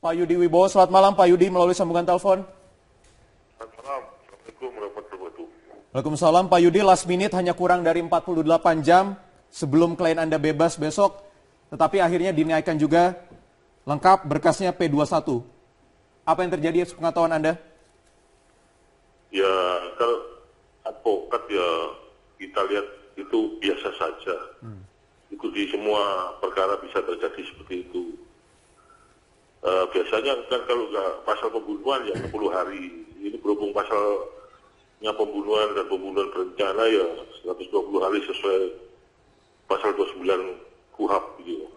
Pak Yudi Wibowo. Selamat malam Pak Yudi melalui sambungan telepon. Selamat malam. Assalamualaikum warahmatullahi wabarakatuh. Waalaikumsalam Pak Yudi, last minute hanya kurang dari 48 jam sebelum klien Anda bebas besok, tetapi akhirnya dinaikkan juga lengkap berkasnya P21. Apa yang terjadi sepengetahuan Anda? Ya, kalau advokat ya kita lihat itu biasa saja. Itu di semua perkara bisa terjadi seperti itu. Biasanya kan kalau nggak pasal pembunuhan ya 10 hari. Ini berhubung pasalnya pembunuhan dan pembunuhan berencana ya 120 hari sesuai pasal 29 KUHP gitu.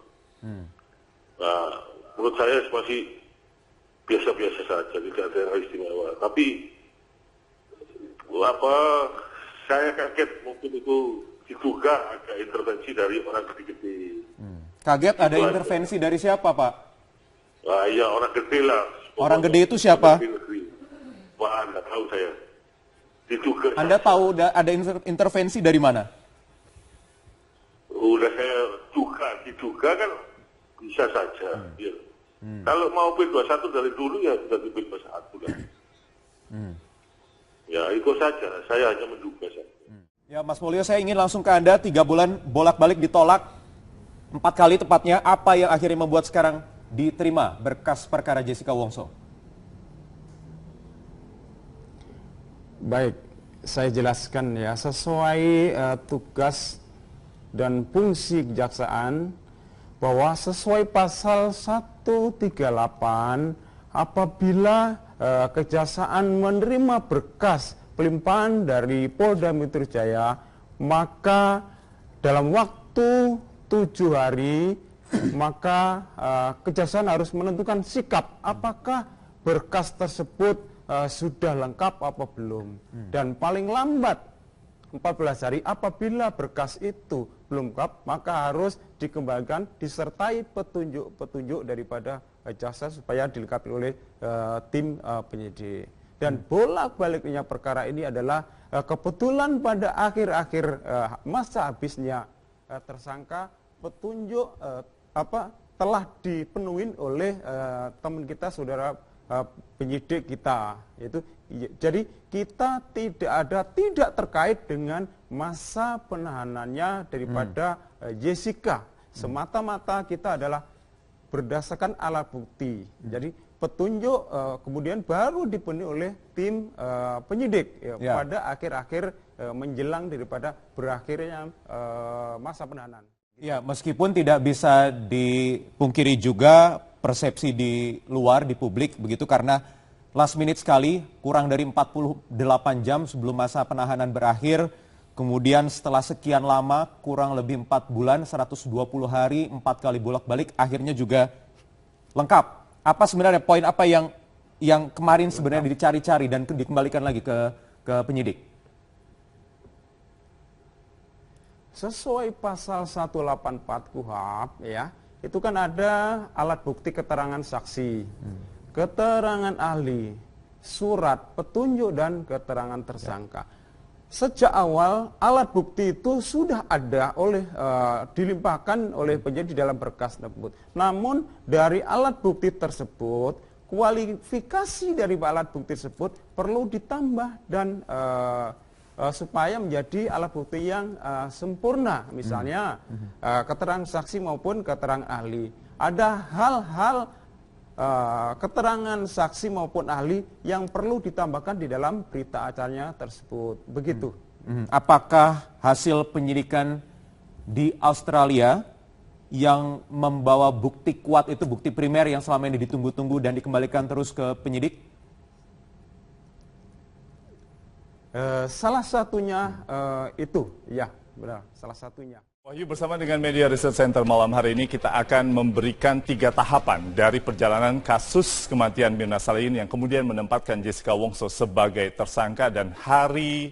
Nah, menurut saya masih biasa-biasa saja, tidak ada yang istimewa. Tapi saya kaget mungkin itu diduga ada intervensi dari orang gede-gede. Kaget ada intervensi dari siapa Pak? Ya orang gede lah. Orang gede itu siapa? Wah, nggak tahu saya. Diduga. Anda tahu ada intervensi dari mana? Udah saya diduga kan bisa saja. Ya. Kalau mau P21 dari dulu ya sudah di P21 kan. Ya itu saja, saya hanya menduga saja. Ya Mas Mulyo, saya ingin langsung ke Anda, 3 bulan bolak-balik ditolak, 4 kali tepatnya, apa yang akhirnya membuat sekarang diterima berkas perkara Jessica Wongso? Baik, saya jelaskan ya, sesuai tugas dan fungsi kejaksaan, bahwa sesuai pasal 138, apabila kejaksaan menerima berkas pelimpahan dari Polda Metro Jaya, maka dalam waktu 7 hari, maka kejaksaan harus menentukan sikap apakah berkas tersebut sudah lengkap apa belum. Dan paling lambat 14 hari apabila berkas itu belum lengkap, maka harus dikembalikan disertai petunjuk-petunjuk daripada jaksa supaya dilengkapi oleh tim penyidik. Dan bolak-baliknya perkara ini adalah kebetulan pada akhir-akhir masa habisnya tersangka, petunjuk telah dipenuhi oleh teman kita, saudara penyidik kita. Jadi kita tidak terkait dengan masa penahanannya daripada Jessica. Semata-mata kita adalah berdasarkan alat bukti. Jadi petunjuk kemudian baru dipenuhi oleh tim penyidik pada akhir-akhir menjelang daripada berakhirnya masa penahanan. Ya, meskipun tidak bisa dipungkiri juga persepsi di luar, di publik begitu, karena last minute sekali, kurang dari 48 jam sebelum masa penahanan berakhir, kemudian setelah sekian lama, kurang lebih 4 bulan, 120 hari, 4 kali bolak-balik, akhirnya juga lengkap. Apa sebenarnya poin apa yang kemarin sebenarnya dicari-cari dan dikembalikan lagi ke penyidik? Sesuai pasal 184 KUHP ya, itu kan ada alat bukti keterangan saksi, keterangan ahli, surat, petunjuk, dan keterangan tersangka. Sejak awal alat bukti itu sudah ada dilimpahkan oleh penyidik dalam berkas tersebut. Namun dari alat bukti tersebut, kualifikasi dari alat bukti tersebut perlu ditambah dan supaya menjadi alat bukti yang sempurna, misalnya keterangan saksi maupun keterangan ahli. Ada hal-hal keterangan saksi maupun ahli yang perlu ditambahkan di dalam berita acaranya tersebut. Begitu. Apakah hasil penyidikan di Australia yang membawa bukti kuat itu, bukti primer yang selama ini ditunggu-tunggu dan dikembalikan terus ke penyidik? Salah satunya itu, ya benar, salah satunya. Wahyu, bersama dengan Media Research Center malam hari ini kita akan memberikan 3 tahapan dari perjalanan kasus kematian Mirna Salihin yang kemudian menempatkan Jessica Wongso sebagai tersangka, dan 2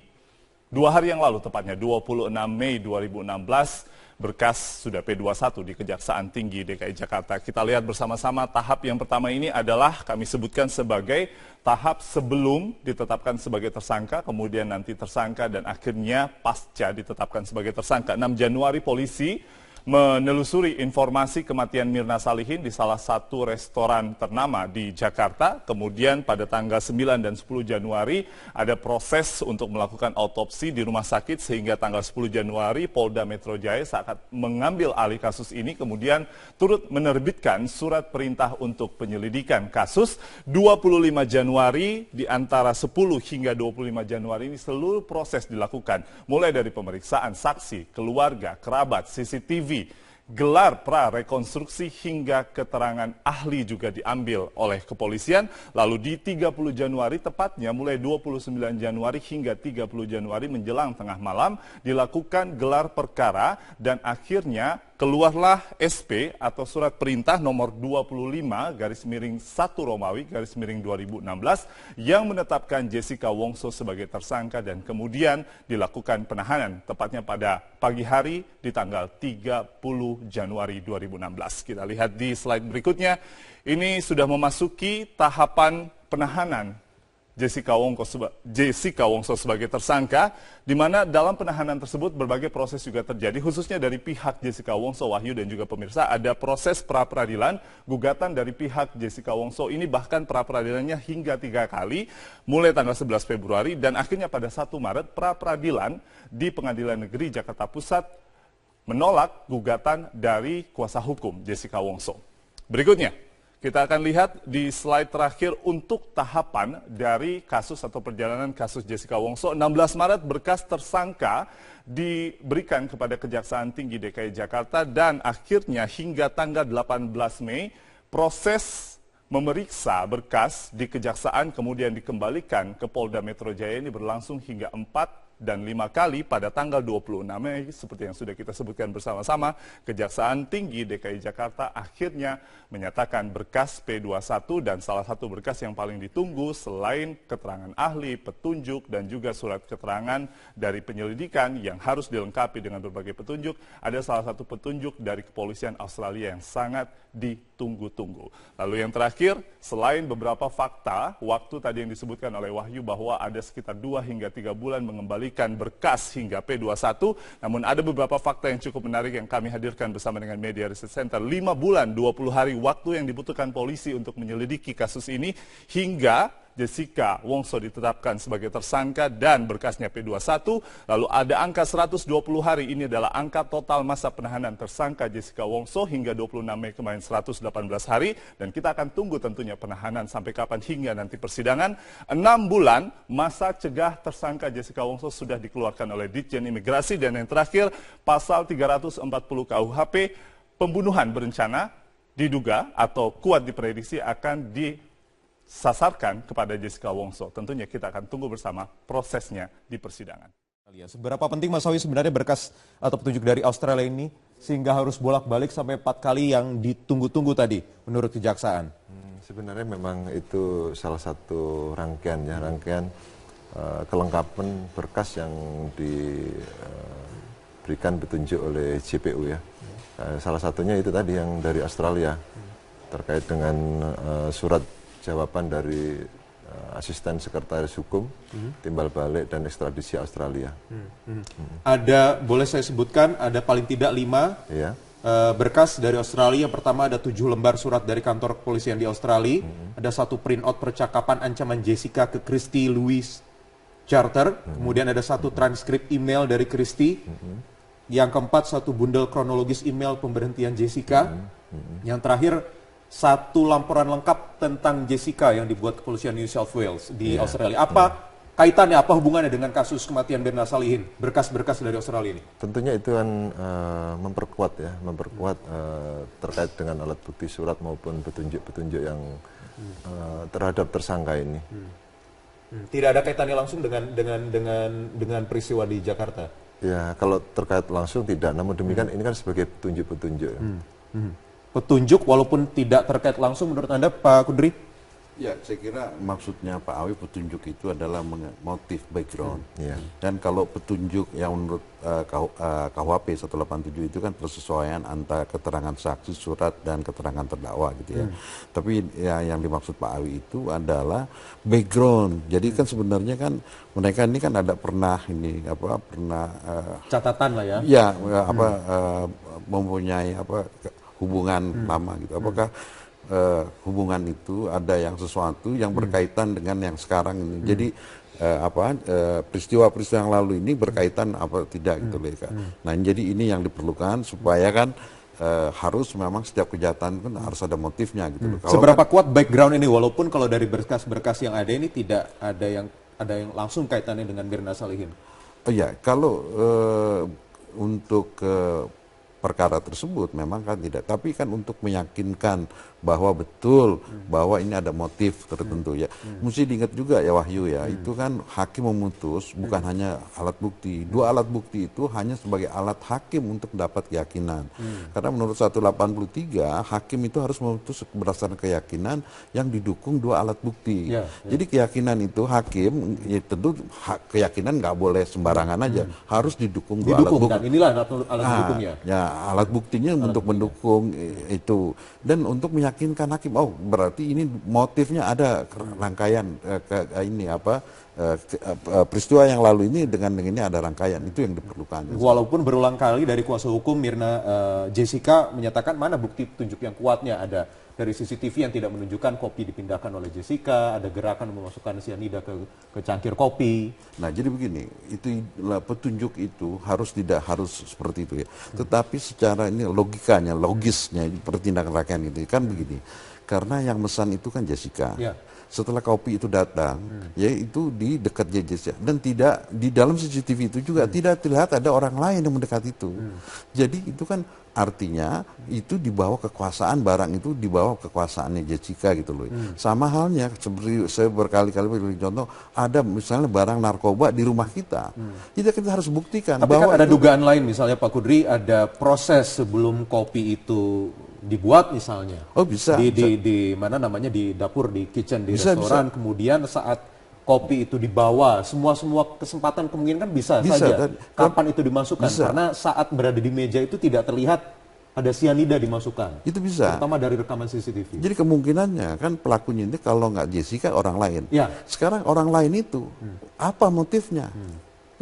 hari yang lalu, tepatnya 26 Mei 2016, berkas sudah P21 di Kejaksaan Tinggi DKI Jakarta. Kita lihat bersama-sama tahap yang pertama ini adalah kami sebutkan sebagai tahap sebelum ditetapkan sebagai tersangka, kemudian nanti tersangka, dan akhirnya pasca ditetapkan sebagai tersangka. 6 Januari polisi menelusuri informasi kematian Mirna Salihin di salah satu restoran ternama di Jakarta. Kemudian pada tanggal 9 dan 10 Januari ada proses untuk melakukan autopsi di rumah sakit, sehingga tanggal 10 Januari Polda Metro Jaya saat mengambil alih kasus ini kemudian turut menerbitkan surat perintah untuk penyelidikan kasus. 25 Januari di antara 10 hingga 25 Januari ini seluruh proses dilakukan, mulai dari pemeriksaan saksi, keluarga, kerabat, CCTV, gelar pra-rekonstruksi hingga keterangan ahli juga diambil oleh kepolisian. Lalu di 30 Januari, tepatnya mulai 29 Januari hingga 30 Januari menjelang tengah malam, dilakukan gelar perkara dan akhirnya keluarlah SP atau surat perintah nomor 25/1 Romawi/2016 yang menetapkan Jessica Wongso sebagai tersangka dan kemudian dilakukan penahanan tepatnya pada pagi hari di tanggal 30 Januari 2016. Kita lihat di slide berikutnya, ini sudah memasuki tahapan penahanan Jessica Wongso sebagai tersangka, di mana dalam penahanan tersebut berbagai proses juga terjadi, khususnya dari pihak Jessica Wongso, Wahyu dan juga pemirsa. Ada proses pra-peradilan, gugatan dari pihak Jessica Wongso ini bahkan pra-peradilannya hingga 3 kali, mulai tanggal 11 Februari dan akhirnya pada 1 Maret pra-peradilan di Pengadilan Negeri Jakarta Pusat menolak gugatan dari kuasa hukum Jessica Wongso. Berikutnya, kita akan lihat di slide terakhir untuk tahapan dari kasus atau perjalanan kasus Jessica Wongso. 16 Maret berkas tersangka diberikan kepada Kejaksaan Tinggi DKI Jakarta dan akhirnya hingga tanggal 18 Mei proses memeriksa berkas di Kejaksaan kemudian dikembalikan ke Polda Metro Jaya ini berlangsung hingga 4 dan 5 kali. Pada tanggal 26 Mei, seperti yang sudah kita sebutkan bersama-sama, Kejaksaan Tinggi DKI Jakarta akhirnya menyatakan berkas P21 dan salah satu berkas yang paling ditunggu selain keterangan ahli, petunjuk, dan juga surat keterangan dari penyelidikan yang harus dilengkapi dengan berbagai petunjuk, ada salah satu petunjuk dari kepolisian Australia yang sangat ditunggu-tunggu. Lalu yang terakhir, selain beberapa fakta, waktu tadi yang disebutkan oleh Wahyu bahwa ada sekitar 2 hingga 3 bulan mengembalikan berkas hingga P21, namun ada beberapa fakta yang cukup menarik yang kami hadirkan bersama dengan Media Research Center. 5 bulan, 20 hari waktu yang dibutuhkan polisi untuk menyelidiki kasus ini hingga Jessica Wongso ditetapkan sebagai tersangka dan berkasnya P21. Lalu ada angka 120 hari, ini adalah angka total masa penahanan tersangka Jessica Wongso hingga 26 Mei kemarin 118 hari. Dan kita akan tunggu tentunya penahanan sampai kapan hingga nanti persidangan. 6 bulan masa cegah tersangka Jessica Wongso sudah dikeluarkan oleh Ditjen Imigrasi. Dan yang terakhir, pasal 340 KUHP, pembunuhan berencana diduga atau kuat diprediksi akan disasarkan kepada Jessica Wongso. Tentunya kita akan tunggu bersama prosesnya di persidangan. Seberapa penting Mas Sawi sebenarnya berkas atau petunjuk dari Australia ini sehingga harus bolak-balik sampai 4 kali yang ditunggu-tunggu tadi menurut kejaksaan? Sebenarnya memang itu salah satu rangkaian kelengkapan berkas yang diberikan petunjuk oleh JPU ya. Salah satunya itu tadi yang dari Australia terkait dengan surat jawaban dari asisten sekretaris hukum, timbal balik dan ekstradisi Australia. Ada, boleh saya sebutkan, ada paling tidak 5 ya. Berkas dari Australia. Yang pertama ada 7 lembar surat dari kantor kepolisian di Australia, ada 1 printout percakapan ancaman Jessica ke Christy Louise Charter, kemudian ada 1 transkrip email dari Christy. Yang keempat 1 bundel kronologis email pemberhentian Jessica. Yang terakhir 1 laporan lengkap tentang Jessica yang dibuat kepolisian New South Wales di Australia. Apa kaitannya, apa hubungannya dengan kasus kematian Mirna Salihin, berkas-berkas dari Australia ini? Tentunya itu kan memperkuat terkait dengan alat bukti surat maupun petunjuk-petunjuk yang terhadap tersangka ini. Tidak ada kaitannya langsung dengan peristiwa di Jakarta. Ya, kalau terkait langsung tidak, namun demikian ini kan sebagai petunjuk-petunjuk. Petunjuk walaupun tidak terkait langsung menurut Anda, Pak Kudri? Ya, saya kira maksudnya Pak Awi petunjuk itu adalah motif background. Iya. Dan kalau petunjuk yang menurut KUHP 187 itu kan persesuaian antara keterangan saksi, surat, dan keterangan terdakwa gitu ya. Tapi ya, yang dimaksud Pak Awi itu adalah background. Jadi kan sebenarnya kan mereka ini kan ada pernah Catatan lah ya. ya mempunyai hubungan lama gitu. Apakah hubungan itu ada yang sesuatu yang berkaitan dengan yang sekarang ini. Jadi peristiwa-peristiwa yang lalu ini berkaitan apa tidak gitu loh ya, Kak. Nah, jadi ini yang diperlukan supaya kan harus memang setiap kejahatan kan harus ada motifnya gitu loh. Kalau Seberapa kuat background ini, walaupun kalau dari berkas-berkas yang ada ini tidak ada yang langsung kaitannya dengan Mirna Salihin? iya, kalau untuk perkara tersebut memang kan tidak, tapi kan untuk meyakinkan bahwa betul bahwa ini ada motif tertentu ya. Mesti diingat juga ya Wahyu ya, itu kan hakim memutus bukan hanya alat bukti. Dua alat bukti itu hanya sebagai alat hakim untuk mendapat keyakinan. Karena menurut 183 hakim itu harus memutus berdasarkan keyakinan yang didukung dua alat bukti. Jadi keyakinan itu hakim ya tentu keyakinan nggak boleh sembarangan aja, harus didukung dua alat bukti. Dan inilah alat buktinya. Ya, alat buktinya untuk mendukung itu dan untuk meyakinkan hakim, oh berarti ini motifnya ada rangkaian peristiwa yang lalu ini dengan ini ada rangkaian, itu yang diperlukan. Walaupun berulang kali dari kuasa hukum Mirna Jessica menyatakan mana bukti petunjuk yang kuatnya, ada dari CCTV yang tidak menunjukkan kopi dipindahkan oleh Jessica, ada gerakan memasukkan cyanida ke cangkir kopi. Nah, jadi begini, itu petunjuk itu tidak harus seperti itu ya. Tetapi secara ini logikanya, logisnya pertindakan rangkaian itu kan begini. Karena yang mesan itu kan Jessica. Setelah kopi itu datang, yaitu di dekat Jessica dan tidak di dalam CCTV itu juga tidak terlihat ada orang lain yang mendekat itu. Jadi itu kan artinya itu dibawa kekuasaan, barang itu dibawa kekuasaannya Jessica gitu loh. Sama halnya seperti saya berkali-kali beri contoh, ada misalnya barang narkoba di rumah kita. Kita harus buktikan. Tapi bahwa kan ada dugaan lain, misalnya Pak Kudri, ada proses sebelum kopi itu dibuat misalnya. Oh bisa. Di mana namanya, di dapur, di kitchen, di restoran. Kemudian saat kopi itu dibawa, semua kesempatan kemungkinan kan bisa saja. Kapan itu dimasukkan? Karena saat berada di meja itu tidak terlihat ada cyanida dimasukkan. Itu bisa. Terutama dari rekaman CCTV. Jadi kemungkinannya kan pelakunya ini kalau nggak Jessica orang lain. Sekarang orang lain itu apa motifnya?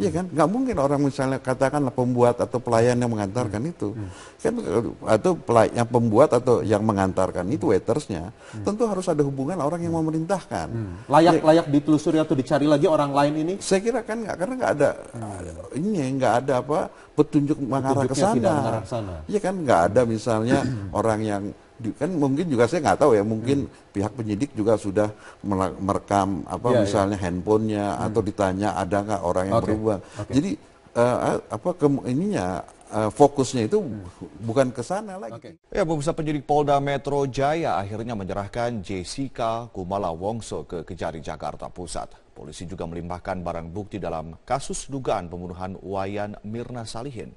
Iya kan, nggak mungkin orang misalnya katakanlah pembuat atau pelayan yang mengantarkan itu, kan atau yang pembuat atau yang mengantarkan itu waitersnya, tentu harus ada hubungan orang yang memerintahkan. Layak ditelusuri atau dicari lagi orang lain ini? Saya kira kan nggak, karena nggak ada nggak ada petunjuk mengarah ke sana. Iya kan, nggak ada misalnya orang yang kan mungkin juga saya nggak tahu ya, mungkin pihak penyidik juga sudah merekam misalnya handphonenya atau ditanya ada nggak orang yang berubah. Jadi fokusnya itu bukan ke sana lagi. Ya, pemirsa, penyidik Polda Metro Jaya akhirnya menyerahkan Jessica Kumala Wongso ke Kejari Jakarta Pusat. Polisi juga melimpahkan barang bukti dalam kasus dugaan pembunuhan Wayan Mirna Salihin.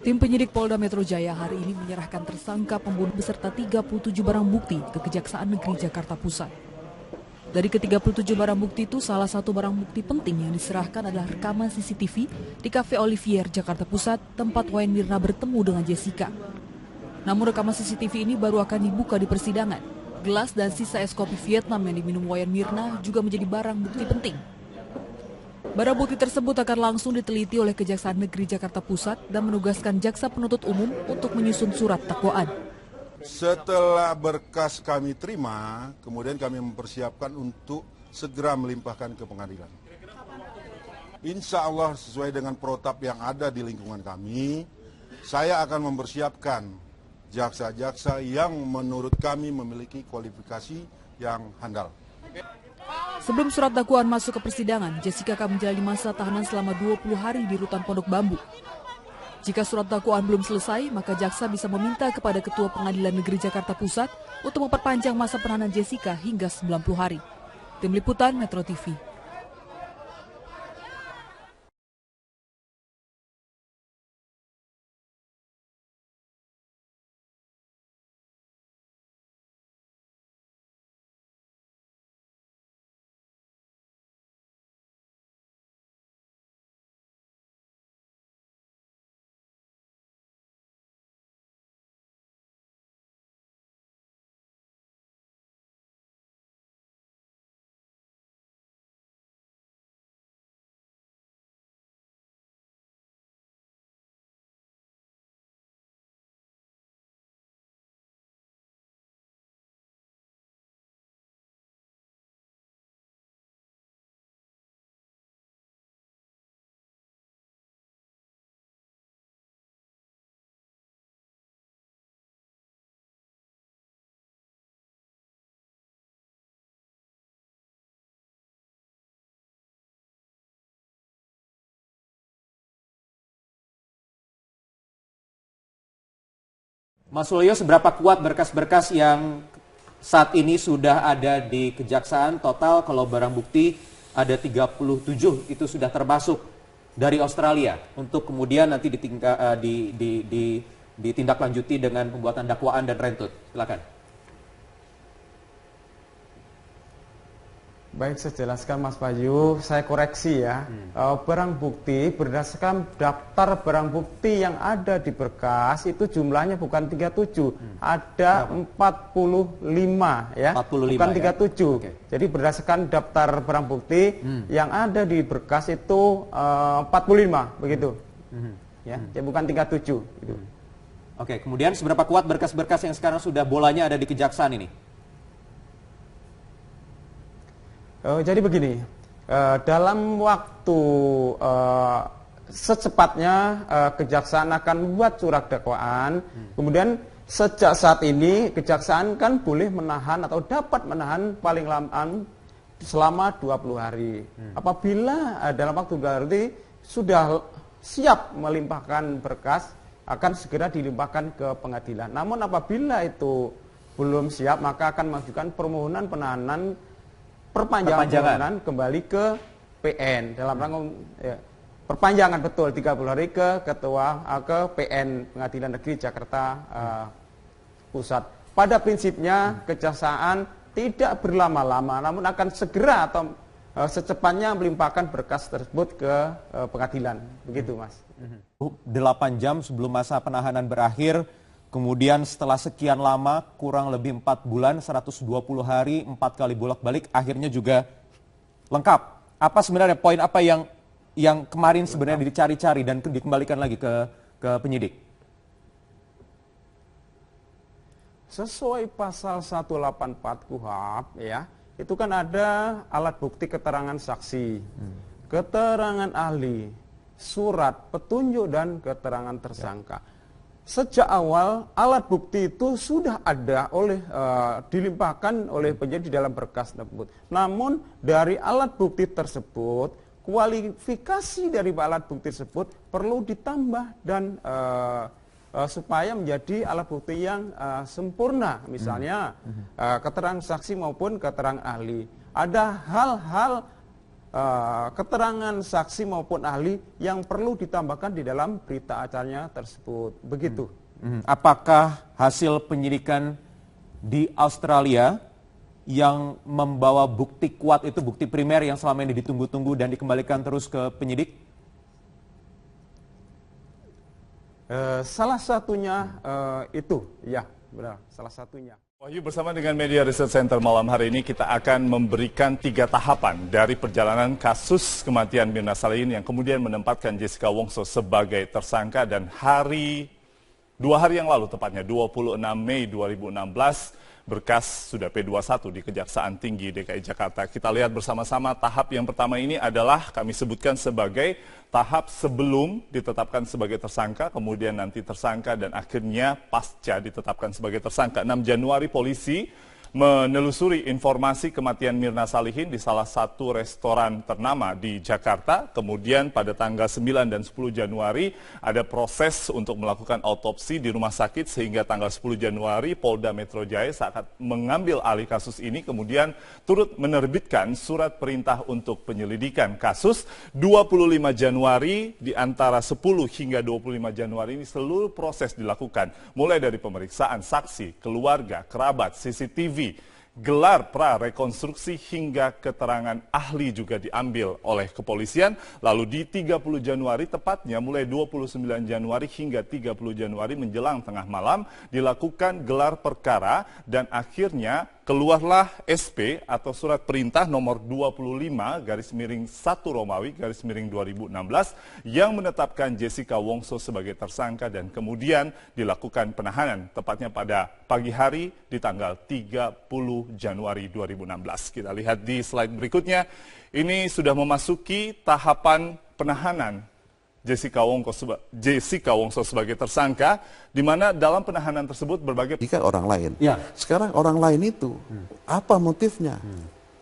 Tim penyidik Polda Metro Jaya hari ini menyerahkan tersangka pembunuh beserta 37 barang bukti ke Kejaksaan Negeri Jakarta Pusat. Dari ke-37 barang bukti itu, salah satu barang bukti penting yang diserahkan adalah rekaman CCTV di Cafe Olivier, Jakarta Pusat, tempat Wayan Mirna bertemu dengan Jessica. Namun rekaman CCTV ini baru akan dibuka di persidangan. Gelas dan sisa es kopi Vietnam yang diminum Wayan Mirna juga menjadi barang bukti penting. Barang bukti tersebut akan langsung diteliti oleh Kejaksaan Negeri Jakarta Pusat dan menugaskan Jaksa Penuntut Umum untuk menyusun surat dakwaan. Setelah berkas kami terima, kemudian kami mempersiapkan untuk segera melimpahkan ke pengadilan. Insya Allah sesuai dengan protap yang ada di lingkungan kami, saya akan mempersiapkan jaksa-jaksa yang menurut kami memiliki kualifikasi yang handal. Sebelum surat dakwaan masuk ke persidangan, Jessica akan menjalani masa tahanan selama 20 hari di Rutan Pondok Bambu. Jika surat dakwaan belum selesai, maka jaksa bisa meminta kepada Ketua Pengadilan Negeri Jakarta Pusat untuk memperpanjang masa penahanan Jessica hingga 90 hari. Tim Liputan Metro TV. Mas Suloyo, seberapa kuat berkas-berkas yang saat ini sudah ada di Kejaksaan? Total kalau barang bukti ada 37, itu sudah termasuk dari Australia untuk kemudian nanti ditindaklanjuti dengan pembuatan dakwaan dan rentut. Silakan. Baik, saya jelaskan Mas Bayu, saya koreksi ya. Barang bukti berdasarkan daftar barang bukti yang ada di berkas itu jumlahnya bukan 37, ada 45 ya. 45, bukan 37. Ya? Okay. Jadi berdasarkan daftar barang bukti yang ada di berkas itu 45 begitu. Ya, bukan 37 gitu. Oke, kemudian seberapa kuat berkas-berkas yang sekarang sudah bolanya ada di Kejaksaan ini? Jadi begini, dalam waktu secepatnya Kejaksaan akan membuat surat dakwaan, kemudian sejak saat ini Kejaksaan kan boleh menahan atau dapat menahan paling lama selama 20 hari. Apabila dalam waktu 20 hari sudah siap melimpahkan berkas, akan segera dilimpahkan ke pengadilan. Namun apabila itu belum siap, maka akan mengajukan permohonan penahanan perpanjangan kembali ke PN dalam rangka perpanjangan betul 30 hari ke PN Pengadilan Negeri Jakarta Pusat. Pada prinsipnya Kejaksaan tidak berlama-lama, namun akan segera atau secepatnya melimpahkan berkas tersebut ke pengadilan. Begitu, Mas. 8 jam sebelum masa penahanan berakhir, kemudian setelah sekian lama, kurang lebih 4 bulan, 120 hari, 4 kali bolak-balik, akhirnya juga lengkap. Apa sebenarnya poin apa yang kemarin sebenarnya dicari-cari dan dikembalikan lagi ke penyidik? Sesuai pasal 184 KUHP ya, itu kan ada alat bukti keterangan saksi, keterangan ahli, surat petunjuk dan keterangan tersangka. Sejak awal alat bukti itu sudah ada dilimpahkan oleh penyidik dalam berkas tersebut. Namun dari alat bukti tersebut, kualifikasi dari alat bukti tersebut perlu ditambah dan supaya menjadi alat bukti yang sempurna. Misalnya keterangan saksi maupun keterangan ahli. Ada hal-hal keterangan saksi maupun ahli yang perlu ditambahkan di dalam berita acaranya tersebut. Begitu. Apakah hasil penyidikan di Australia yang membawa bukti kuat itu, bukti primer yang selama ini ditunggu-tunggu dan dikembalikan terus ke penyidik? Salah satunya itu, ya benar, salah satunya. Wahyu, bersama dengan Media Research Center malam hari ini kita akan memberikan 3 tahapan dari perjalanan kasus kematian Mirna Salihin yang kemudian menempatkan Jessica Wongso sebagai tersangka, dan 2 hari yang lalu, tepatnya 26 Mei 2016, berkas sudah P21 di Kejaksaan Tinggi DKI Jakarta. Kita lihat bersama-sama tahap yang pertama ini adalah kami sebutkan sebagai tahap sebelum ditetapkan sebagai tersangka, kemudian nanti tersangka, dan akhirnya pasca ditetapkan sebagai tersangka. 6 Januari polisi menelusuri informasi kematian Mirna Salihin di salah satu restoran ternama di Jakarta. Kemudian pada tanggal 9 dan 10 Januari ada proses untuk melakukan autopsi di rumah sakit, sehingga tanggal 10 Januari Polda Metro Jaya saat mengambil alih kasus ini kemudian turut menerbitkan surat perintah untuk penyelidikan kasus. 25 Januari di antara 10 hingga 25 Januari ini seluruh proses dilakukan, mulai dari pemeriksaan saksi, keluarga, kerabat, CCTV, gelar pra-rekonstruksi hingga keterangan ahli juga diambil oleh kepolisian. Lalu di 30 Januari, tepatnya mulai 29 Januari hingga 30 Januari menjelang tengah malam, dilakukan gelar perkara dan akhirnya keluarlah SP atau surat perintah nomor 25/1 Romawi/2016 yang menetapkan Jessica Wongso sebagai tersangka, dan kemudian dilakukan penahanan tepatnya pada pagi hari di tanggal 30 Januari 2016. Kita lihat di slide berikutnya, ini sudah memasuki tahapan penahanan Jessica Wongso sebagai tersangka, di mana dalam penahanan tersebut berbagai jika orang lain. Ya. Sekarang orang lain itu apa motifnya?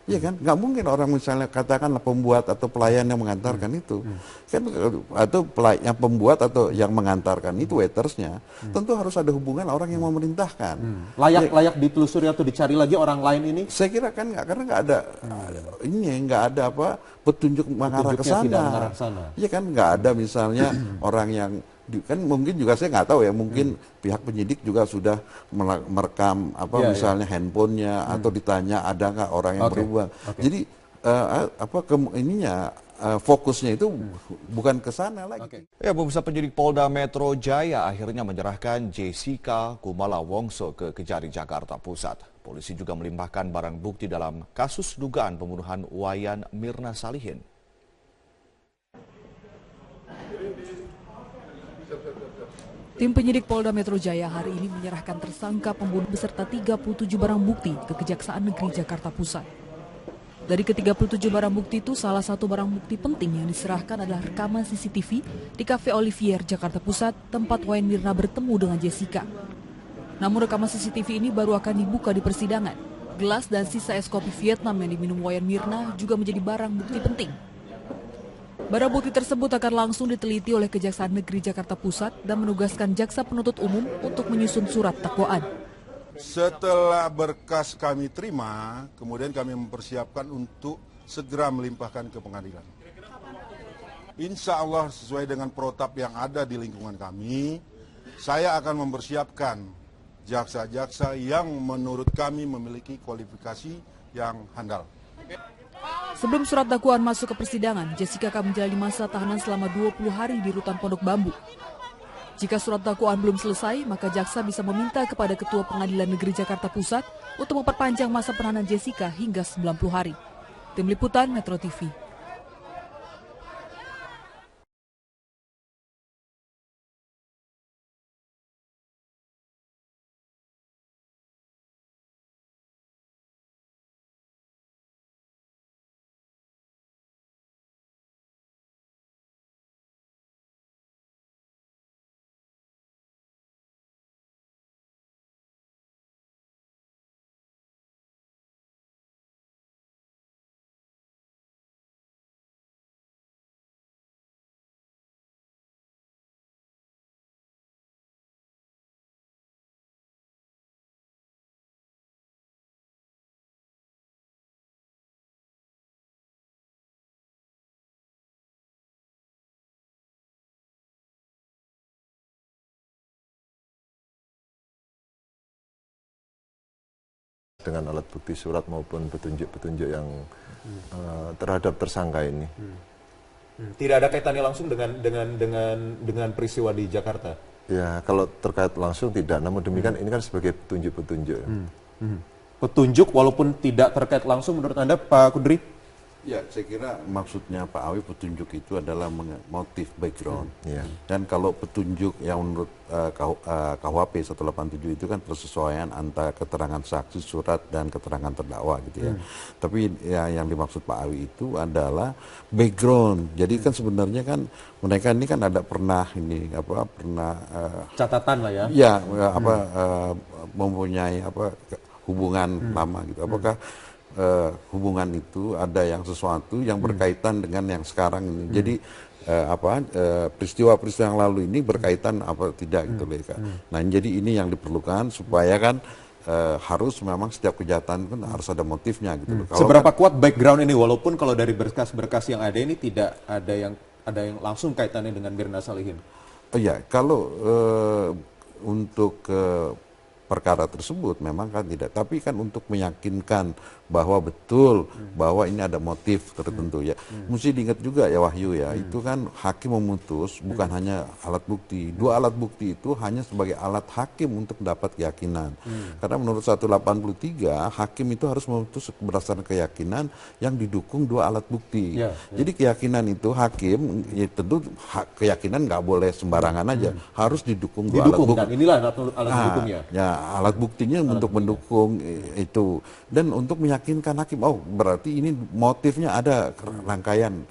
Iya kan, nggak mungkin orang misalnya katakanlah pembuat atau pelayan yang mengantarkan itu, kan atau yang pembuat atau yang mengantarkan itu waitersnya, tentu harus ada hubungan orang yang memerintahkan. Layak ditelusuri atau dicari lagi orang lain ini? Saya kira kan nggak, karena nggak ada nggak ada apa petunjuk mengarah ke sana. Iya kan, nggak ada misalnya orang yang kan mungkin juga saya nggak tahu ya, mungkin pihak penyidik juga sudah merekam misalnya handphonenya atau ditanya ada nggak orang yang berubah. Jadi fokusnya itu bukan ke sana lagi. Ya, pemirsa, penyidik Polda Metro Jaya akhirnya menyerahkan Jessica Kumala Wongso ke Kejari Jakarta Pusat. Polisi juga melimpahkan barang bukti dalam kasus dugaan pembunuhan Wayan Mirna Salihin. Tim penyidik Polda Metro Jaya hari ini menyerahkan tersangka pembunuh beserta 37 barang bukti ke Kejaksaan Negeri Jakarta Pusat. Dari ke-37 barang bukti itu, salah satu barang bukti penting yang diserahkan adalah rekaman CCTV di Cafe Olivier, Jakarta Pusat, tempat Wayan Mirna bertemu dengan Jessica. Namun rekaman CCTV ini baru akan dibuka di persidangan. Gelas dan sisa es kopi Vietnam yang diminum Wayan Mirna juga menjadi barang bukti penting. Barang bukti tersebut akan langsung diteliti oleh Kejaksaan Negeri Jakarta Pusat dan menugaskan Jaksa Penuntut Umum untuk menyusun surat dakwaan. Setelah berkas kami terima, kemudian kami mempersiapkan untuk segera melimpahkan ke pengadilan. Insya Allah sesuai dengan protap yang ada di lingkungan kami, saya akan mempersiapkan jaksa-jaksa yang menurut kami memiliki kualifikasi yang handal. Sebelum surat dakwaan masuk ke persidangan, Jessica akan menjalani masa tahanan selama 20 hari di Rutan Pondok Bambu. Jika surat dakwaan belum selesai, maka jaksa bisa meminta kepada Ketua Pengadilan Negeri Jakarta Pusat untuk memperpanjang masa penahanan Jessica hingga 90 hari. Tim Liputan Metro TV. Dengan alat bukti surat maupun petunjuk-petunjuk yang terhadap tersangka ini. Tidak ada kaitannya langsung dengan peristiwa di Jakarta. Ya, kalau terkait langsung tidak, namun demikian ini kan sebagai petunjuk-petunjuk. Petunjuk walaupun tidak terkait langsung menurut Anda, Pak Kudri? Ya, saya kira maksudnya Pak Awi petunjuk itu adalah motif background. Dan kalau petunjuk yang menurut KUHP 187 itu kan persesuaian antara keterangan saksi, surat, dan keterangan terdakwa gitu ya. Tapi ya, yang dimaksud Pak Awi itu adalah background. Jadi kan sebenarnya kan mereka ini kan ada pernah catatan lah ya. Ya, mempunyai hubungan lama gitu. Apakah hubungan itu ada yang sesuatu yang berkaitan dengan yang sekarang ini. Jadi peristiwa-peristiwa yang lalu ini berkaitan apa tidak gitu loh. Nah, jadi ini yang diperlukan supaya kan harus memang setiap kejahatan kan harus ada motifnya gitu loh. Seberapa kuat background ini, walaupun kalau dari berkas-berkas yang ada ini tidak ada yang langsung kaitannya dengan Mirna Salihin? Oh ya, kalau untuk perkara tersebut memang kan tidak, tapi kan untuk meyakinkan bahwa betul bahwa ini ada motif tertentu ya. Mesti diingat juga ya Wahyu ya, itu kan hakim memutus bukan hanya alat bukti. Dua alat bukti itu hanya sebagai alat hakim untuk dapat keyakinan. Karena menurut 183 hakim itu harus memutus berdasarkan keyakinan yang didukung dua alat bukti. Jadi keyakinan itu hakim ya tentu keyakinan nggak boleh sembarangan aja, harus didukung dua alat bukti. Dan inilah alat buktinya. Ya, alat buktinya untuk mendukung itu dan untuk meyakinkan hakim, oh berarti ini motifnya ada rangkaian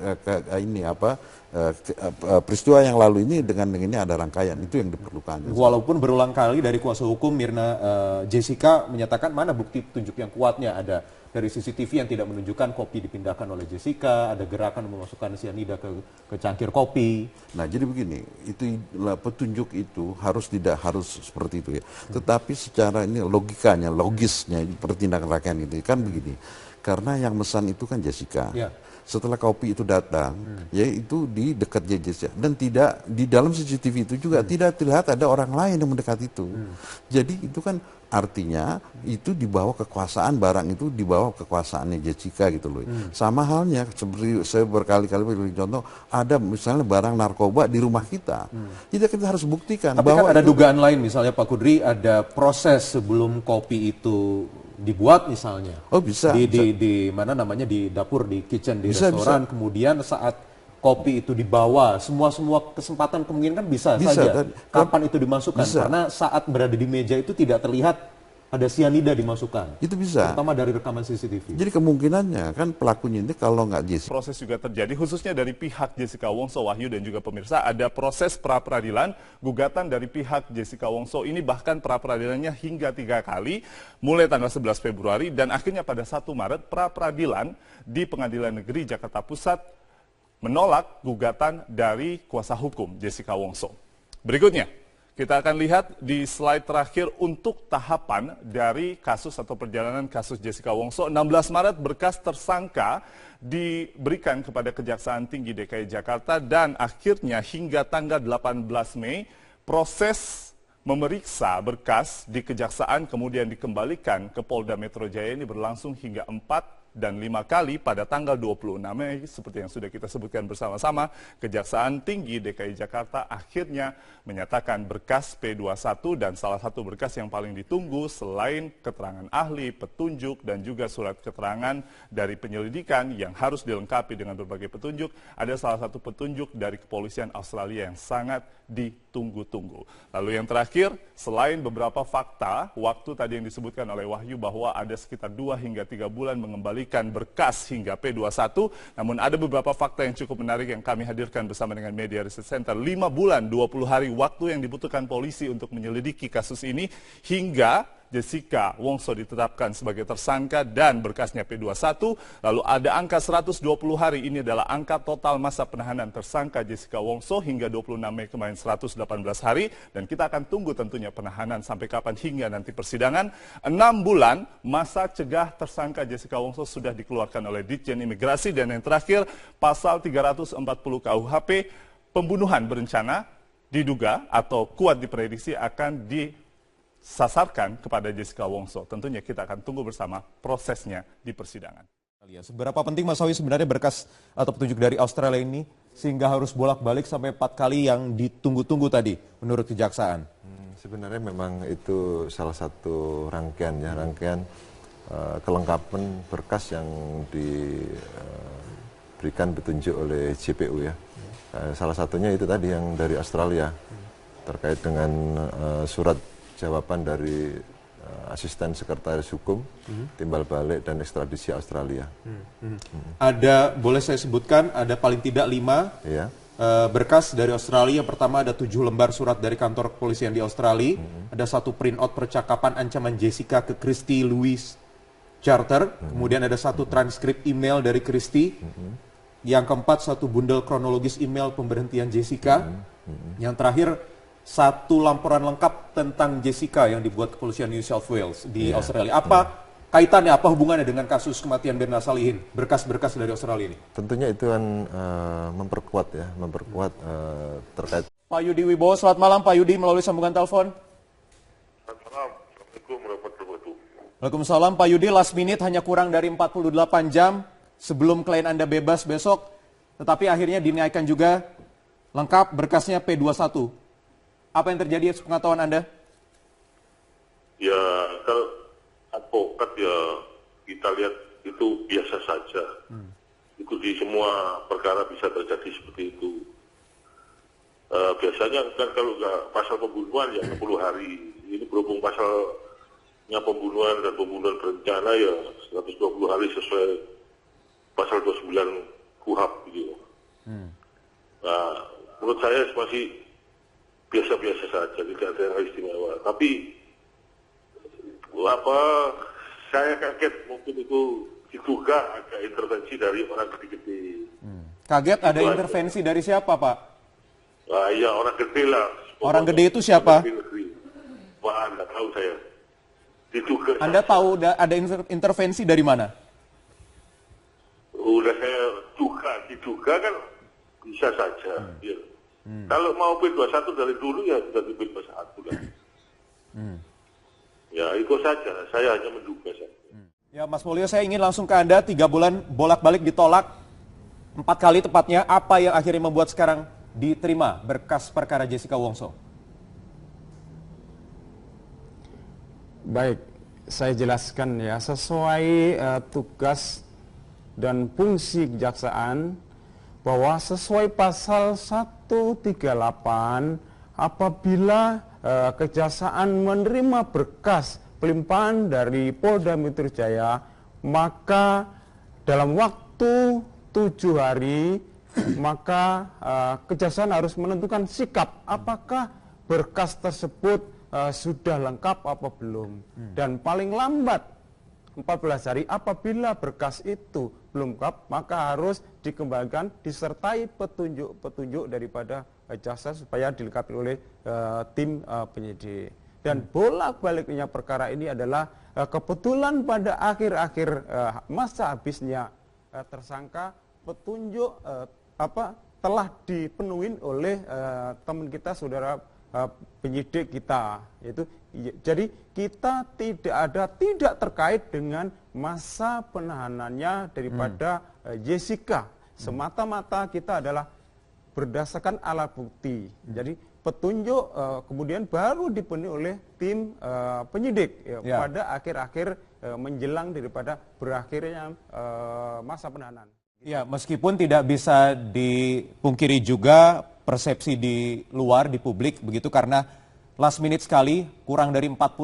peristiwa yang lalu ini dengan ini ada rangkaian, itu yang diperlukan. Walaupun berulang kali dari kuasa hukum Mirna Jessica menyatakan mana bukti petunjuk yang kuatnya, ada dari CCTV yang tidak menunjukkan kopi dipindahkan oleh Jessica, ada gerakan memasukkan cyanida ke cangkir kopi. Nah, jadi begini, itu petunjuk itu tidak harus seperti itu ya. Tetapi secara ini logikanya, logisnya, pertindakan rangkaian itu kan begini. Karena yang mesan itu kan Jessica. Ya. Setelah kopi itu datang, ya itu di dekat Jessica, dan tidak di dalam CCTV itu juga tidak terlihat ada orang lain yang mendekat itu. Jadi itu kan artinya itu dibawa kekuasaan, barang itu dibawa kekuasaannya Jessica gitu loh. Sama halnya seperti saya berkali-kali beri contoh, ada misalnya barang narkoba di rumah kita. Jadi kita harus buktikan. Tapi bahwa kan ada dugaan lain, misalnya Pak Kudri, ada proses sebelum kopi itu dibuat misalnya. Oh bisa. Di mana namanya, di dapur, di kitchen, di Bisa, restoran, kemudian saat kopi itu dibawa, semua kesempatan kemungkinan kan bisa saja. Kapan itu dimasukkan? Bisa. Karena saat berada di meja itu tidak terlihat ada cyanida dimasukkan. Itu bisa. Terutama dari rekaman CCTV. Jadi kemungkinannya kan pelakunya ini kalau nggak Jessica. Proses juga terjadi khususnya dari pihak Jessica Wongso, Wahyu dan juga pemirsa, ada proses pra-peradilan, gugatan dari pihak Jessica Wongso ini bahkan pra-peradilannya hingga 3 kali, mulai tanggal 11 Februari dan akhirnya pada 1 Maret pra-peradilan di Pengadilan Negeri Jakarta Pusat menolak gugatan dari kuasa hukum Jessica Wongso. Berikutnya, kita akan lihat di slide terakhir untuk tahapan dari kasus atau perjalanan kasus Jessica Wongso. 16 Maret berkas tersangka diberikan kepada Kejaksaan Tinggi DKI Jakarta dan akhirnya hingga tanggal 18 Mei proses memeriksa berkas di Kejaksaan kemudian dikembalikan ke Polda Metro Jaya ini berlangsung hingga 4 dan 5 kali pada tanggal 26 Mei, seperti yang sudah kita sebutkan bersama-sama, Kejaksaan Tinggi DKI Jakarta akhirnya menyatakan berkas P21 dan salah satu berkas yang paling ditunggu selain keterangan ahli, petunjuk, dan juga surat keterangan dari penyelidikan yang harus dilengkapi dengan berbagai petunjuk, ada salah satu petunjuk dari kepolisian Australia yang sangat ditunggu-tunggu. Lalu yang terakhir, selain beberapa fakta, waktu tadi yang disebutkan oleh Wahyu bahwa ada sekitar 2 hingga 3 bulan mengembalikan berkas hingga P21, namun ada beberapa fakta yang cukup menarik yang kami hadirkan bersama dengan Media Research Center. 5 bulan, 20 hari waktu yang dibutuhkan polisi untuk menyelidiki kasus ini hingga Jessica Wongso ditetapkan sebagai tersangka dan berkasnya P21. Lalu ada angka 120 hari, ini adalah angka total masa penahanan tersangka Jessica Wongso hingga 26 Mei kemarin 118 hari. Dan kita akan tunggu tentunya penahanan sampai kapan hingga nanti persidangan. 6 bulan masa cegah tersangka Jessica Wongso sudah dikeluarkan oleh Ditjen Imigrasi. Dan yang terakhir, pasal 340 KUHP, pembunuhan berencana diduga atau kuat diprediksi akan disasarkan kepada Jessica Wongso. Tentunya kita akan tunggu bersama prosesnya di persidangan. Seberapa penting Mas Sawi sebenarnya berkas atau petunjuk dari Australia ini sehingga harus bolak-balik sampai 4 kali yang ditunggu-tunggu tadi menurut kejaksaan? Sebenarnya memang itu salah satu rangkaian kelengkapan berkas yang diberikan petunjuk oleh JPU ya. Salah satunya itu tadi yang dari Australia terkait dengan surat jawaban dari asisten sekretaris hukum, timbal balik dan ekstradisi Australia. Ada, boleh saya sebutkan, ada paling tidak 5 Ya. berkas dari Australia. Yang pertama ada 7 lembar surat dari kantor kepolisian di Australia, ada 1 print out percakapan ancaman Jessica ke Christy Louise Charter, kemudian ada 1 transkrip email dari Christy, yang keempat 1 bundel kronologis email pemberhentian Jessica, yang terakhir 1 laporan lengkap tentang Jessica yang dibuat kepolisian New South Wales di Australia. Apa kaitannya, apa hubungannya dengan kasus kematian Mirna Salihin, berkas-berkas dari Australia ini? Tentunya itu kan memperkuat terkait. Pak Yudi Wibowo, selamat malam Pak Yudi melalui sambungan telepon. Selamat malam. Assalamualaikum warahmatullahi wabarakatuh. Waalaikumsalam Pak Yudi, last minute hanya kurang dari 48 jam sebelum klien Anda bebas besok, tetapi akhirnya dinaikkan juga lengkap berkasnya P21. Apa yang terjadi sepengetahuan Anda? Ya, kalau advokat ya kita lihat itu biasa saja. Itu di semua perkara bisa terjadi seperti itu. Biasanya kan kalau nggak pasal pembunuhan ya 60 hari. Ini berhubung pasalnya pembunuhan dan pembunuhan berencana ya 120 hari sesuai pasal 29 KUHP gitu. Nah, menurut saya masih biasa-biasa saja, tidak ada yang istimewa. Tapi saya kaget mungkin itu diduga ada intervensi dari orang gede-gede. Kaget ada Itu intervensi dari siapa, Pak? Nah, ya orang gede lah. Orang gede itu siapa? Wah, nggak tahu saya. Diduga. Anda tahu ada intervensi dari mana? Udah saya diduga kan bisa saja. Ya. Kalau mau P21 dari dulu ya sudah di P21 lah. Ya itu saja, saya hanya menduga saja. Ya Mas Mulyo, saya ingin langsung ke Anda, 3 bulan bolak-balik ditolak, 4 kali tepatnya, apa yang akhirnya membuat sekarang diterima berkas perkara Jessica Wongso? Baik, saya jelaskan ya, sesuai tugas dan fungsi kejaksaan, bahwa sesuai pasal 138 apabila kejaksaan menerima berkas pelimpahan dari Polda Metro Jaya, maka dalam waktu 7 hari maka kejaksaan harus menentukan sikap apakah berkas tersebut sudah lengkap apa belum, dan paling lambat 14 hari apabila berkas itu belum lengkap maka harus dikembalikan disertai petunjuk-petunjuk daripada jaksa supaya dilengkapi oleh tim penyidik. Dan bolak-baliknya perkara ini adalah kebetulan pada akhir-akhir masa habisnya tersangka petunjuk telah dipenuhi oleh teman kita, saudara penyidik kita, yaitu jadi kita tidak terkait dengan masa penahanannya daripada Jessica. Semata-mata kita adalah berdasarkan alat bukti. Jadi petunjuk kemudian baru dipenuhi oleh tim penyidik pada akhir-akhir menjelang daripada berakhirnya masa penahanan. Ya, meskipun tidak bisa dipungkiri juga persepsi di luar, di publik begitu, karena last minute sekali, kurang dari 40